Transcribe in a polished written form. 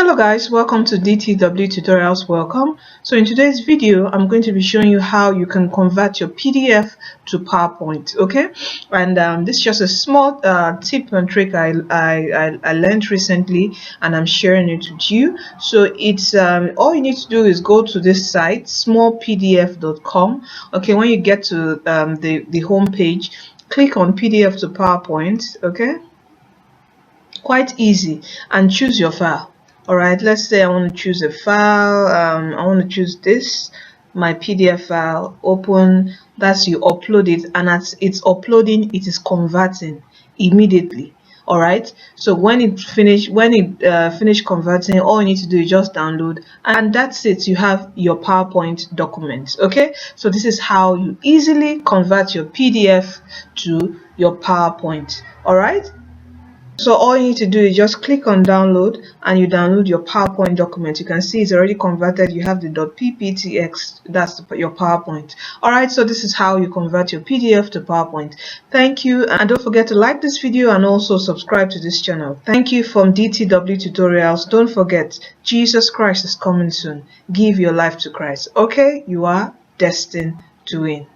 Hello guys, welcome to DTW Tutorials. Welcome. So in today's video, I'm going to be showing you how you can convert your PDF to PowerPoint. Okay, and this is just a small tip and trick I learned recently, and I'm sharing it with you. So it's all you need to do is go to this site, smallpdf.com. Okay, when you get to the home page, click on PDF to PowerPoint. Okay, quite easy, and choose your file. All right, let's say I want to choose a file. I want to choose this, my PDF file. Open. That's you upload it, and as it's uploading, it is converting immediately. All right, so when it finish converting, all you need to do is just download, and that's it. You have your PowerPoint document. Okay, so this is how you easily convert your PDF to your PowerPoint. All right. So all you need to do is just click on download, and you download your PowerPoint document. You can see it's already converted. You have the .pptx, that's your PowerPoint. Alright, so this is how you convert your PDF to PowerPoint. Thank you, and don't forget to like this video and also subscribe to this channel. Thank you from DTW Tutorials. Don't forget, Jesus Christ is coming soon. Give your life to Christ. Okay, you are destined to win.